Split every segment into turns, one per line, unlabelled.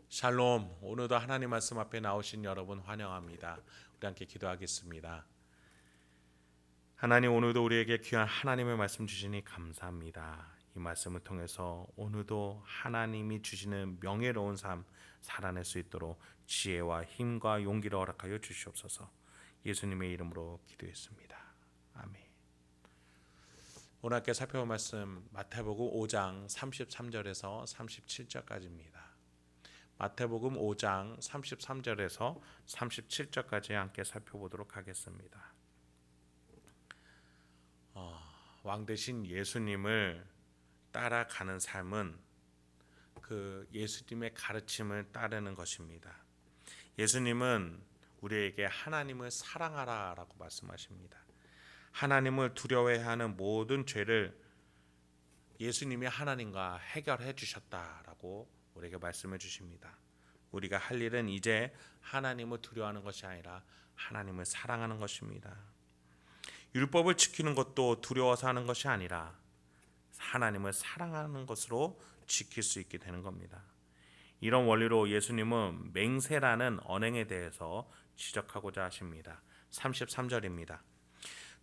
샬롬. 오늘도 하나님 말씀 앞에 나오신 여러분 환영합니다. 우리 함께 기도하겠습니다. 하나님, 오늘도 우리에게 귀한 하나님의 말씀 주시니 감사합니다. 이 말씀을 통해서 오늘도 하나님이 주시는 명예로운 삶 살아낼 수 있도록 지혜와 힘과 용기를 허락하여 주시옵소서. 예수님의 이름으로 기도했습니다. 아멘. 오늘 함께 살펴볼 말씀 마태복음 5장 33절에서 37절까지입니다. 마태복음 5장 33절에서 37절까지 함께 살펴보도록 하겠습니다. 왕 대신 예수님을 따라가는 삶은 그 예수님의 가르침을 따르는 것입니다. 예수님은 우리에게 하나님을 사랑하라라고 말씀하십니다. 하나님을 두려워해야 하는 모든 죄를 예수님이 하나님과 해결해 주셨다라고 우리에게 말씀해 주십니다. 우리가 할 일은 이제 하나님을 두려워하는 것이 아니라 하나님을 사랑하는 것입니다. 율법을 지키는 것도 두려워서 하는 것이 아니라 하나님을 사랑하는 것으로 지킬 수 있게 되는 겁니다. 이런 원리로 예수님은 맹세라는 언행에 대해서 지적하고자 하십니다. 33절입니다.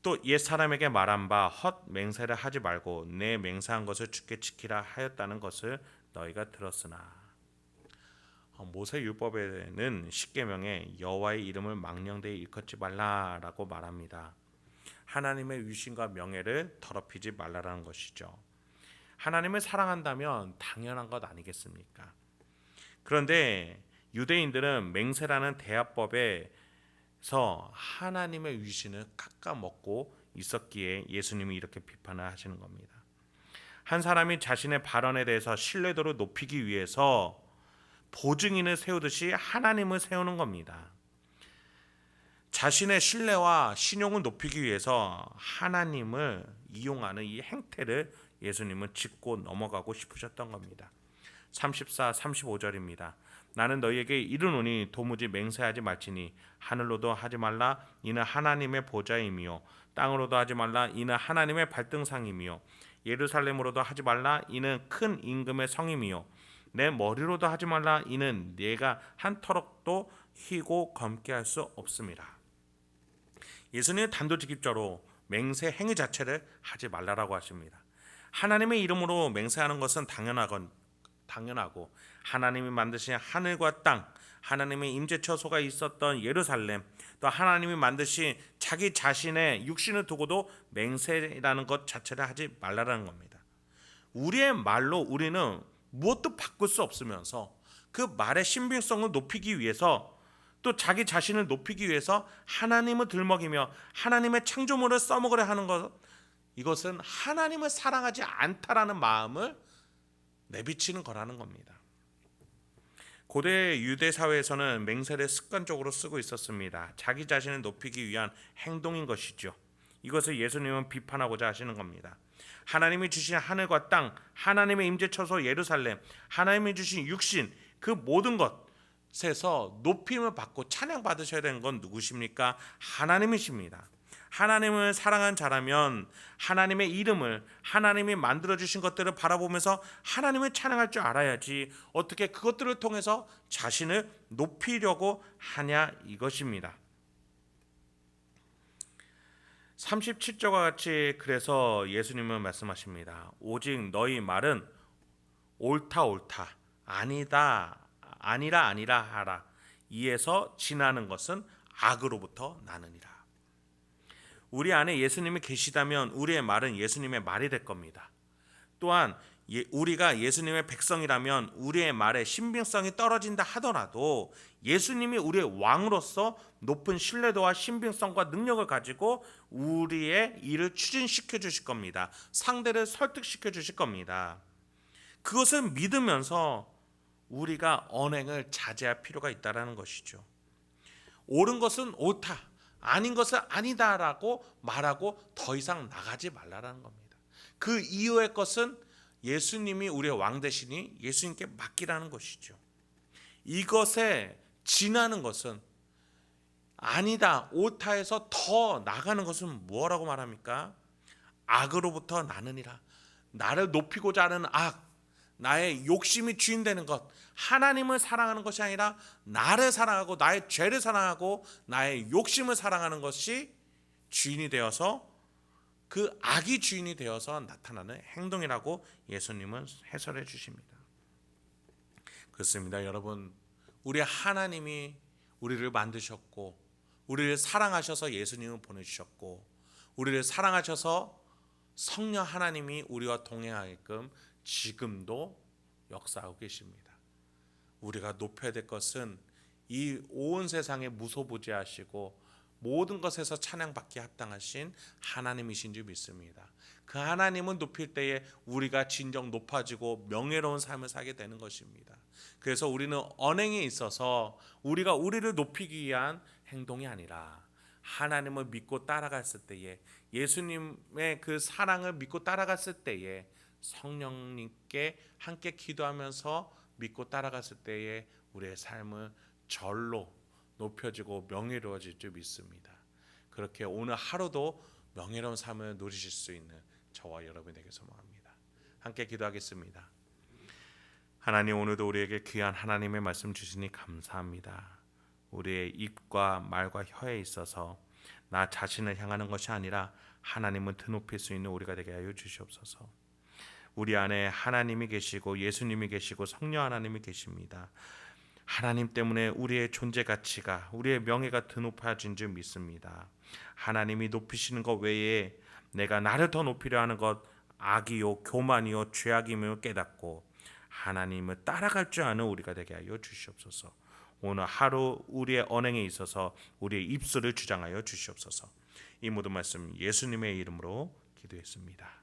또 옛사람에게 말한 바 헛 맹세를 하지 말고 내 맹세한 것을 주께 지키라 하였다는 것을 너희가 들었으나. 모세 율법에는 십계명에 여호와의 이름을 망령되이 일컫지 말라라고 말합니다. 하나님의 위신과 명예를 더럽히지 말라라는 것이죠. 하나님을 사랑한다면 당연한 것 아니겠습니까? 그런데 유대인들은 맹세라는 대합법에서 하나님의 위신을 깎아먹고 있었기에 예수님이 이렇게 비판을 하시는 겁니다. 한 사람이 자신의 발언에 대해서 신뢰도를 높이기 위해서 보증인을 세우듯이 하나님을 세우는 겁니다. 자신의 신뢰와 신용을 높이기 위해서 하나님을 이용하는 이 행태를 예수님은 짚고 넘어가고 싶으셨던 겁니다. 34, 35절입니다. 나는 너희에게 이르노니 도무지 맹세하지 말지니 하늘로도 하지 말라 이는 하나님의 보좌임이요 땅으로도 하지 말라 이는 하나님의 발등상임이요 예루살렘으로도 하지 말라 이는 큰 임금의 성임이요 내 머리로도 하지 말라 이는 내가 한 터럭도 휘고 검게 할 수 없음이라. 예수님은 단도직입적으로 맹세 행위 자체를 하지 말라라고 하십니다. 하나님의 이름으로 맹세하는 것은 당연하고 하나님이 만드신 하늘과 땅, 하나님의 임재처소가 있었던 예루살렘, 또 하나님이 만드신 자기 자신의 육신을 두고도 맹세라는 것 자체를 하지 말라라는 겁니다. 우리의 말로 우리는 무엇도 바꿀 수 없으면서 그 말의 신빙성을 높이기 위해서 또 자기 자신을 높이기 위해서 하나님을 들먹이며 하나님의 창조물을 써먹으려 하는 것, 이것은 하나님을 사랑하지 않다라는 마음을 내비치는 거라는 겁니다. 고대 유대 사회에서는 맹세를 습관적으로 쓰고 있었습니다. 자기 자신을 높이기 위한 행동인 것이죠. 이것을 예수님은 비판하고자 하시는 겁니다. 하나님이 주신 하늘과 땅, 하나님의 임재처소 예루살렘, 하나님이 주신 육신, 그 모든 것에서 높임을 받고 찬양받으셔야 되는 건 누구십니까? 하나님이십니다. 하나님을 사랑한 자라면 하나님의 이름을, 하나님이 만들어주신 것들을 바라보면서 하나님을 찬양할 줄 알아야지 어떻게 그것들을 통해서 자신을 높이려고 하냐 이것입니다. 37절과 같이 그래서 예수님은 말씀하십니다. 오직 너희 말은 옳다 옳다 아니다 아니라 하라. 이에서 지나는 것은 악으로부터 나느니라. 우리 안에 예수님이 계시다면 우리의 말은 예수님의 말이 될 겁니다. 또한 우리가 예수님의 백성이라면 우리의 말에 신빙성이 떨어진다 하더라도 예수님이 우리의 왕으로서 높은 신뢰도와 신빙성과 능력을 가지고 우리의 일을 추진시켜 주실 겁니다. 상대를 설득시켜 주실 겁니다. 그것을 믿으면서 우리가 언행을 자제할 필요가 있다는 것이죠. 옳은 것은 옳다, 아닌 것은 아니다라고 말하고 더 이상 나가지 말라는 겁니다. 그 이후의 것은 예수님이 우리의 왕 되시니 예수님께 맡기라는 것이죠. 이것에 지나는 것은 아니다, 옳다에서 더 나가는 것은 뭐라고 말합니까? 악으로부터 나느니라. 나를 높이고자 하는 악, 나의 욕심이 주인 되는 것, 하나님을 사랑하는 것이 아니라 나를 사랑하고 나의 죄를 사랑하고 나의 욕심을 사랑하는 것이 주인이 되어서, 그 악이 주인이 되어서 나타나는 행동이라고 예수님은 해설해 주십니다. 그렇습니다. 여러분, 우리 하나님이 우리를 만드셨고 우리를 사랑하셔서 예수님을 보내주셨고 우리를 사랑하셔서 성령 하나님이 우리와 동행하게끔 지금도 역사하고 계십니다. 우리가 높여야 될 것은 이 온 세상에 무소부지하시고 모든 것에서 찬양받기에 합당하신 하나님이신 줄 믿습니다. 그 하나님은 높일 때에 우리가 진정 높아지고 명예로운 삶을 살게 되는 것입니다. 그래서 우리는 언행에 있어서 우리가 우리를 높이기 위한 행동이 아니라 하나님을 믿고 따라갔을 때에, 예수님의 그 사랑을 믿고 따라갔을 때에, 성령님께 함께 기도하면서 믿고 따라갔을 때에 우리의 삶은 절로 높여지고 명예로워질 줄 믿습니다. 그렇게 오늘 하루도 명예로운 삶을 누리실 수 있는 저와 여러분에게 소망합니다. 함께 기도하겠습니다. 하나님, 오늘도 우리에게 귀한 하나님의 말씀 주시니 감사합니다. 우리의 입과 말과 혀에 있어서 나 자신을 향하는 것이 아니라 하나님을 드높일 수 있는 우리가 되게 하여 주시옵소서. 우리 안에 하나님이 계시고 예수님이 계시고 성령 하나님이 계십니다. 하나님 때문에 우리의 존재 가치가, 우리의 명예가 드높아진 줄 믿습니다. 하나님이 높이시는 것 외에 내가 나를 더 높이려 하는 것 악이요 교만이요 죄악임을 깨닫고 하나님을 따라갈 줄 아는 우리가 되게 하여 주시옵소서. 오늘 하루 우리의 언행에 있어서 우리의 입술을 주장하여 주시옵소서. 이 모든 말씀 예수님의 이름으로 기도했습니다.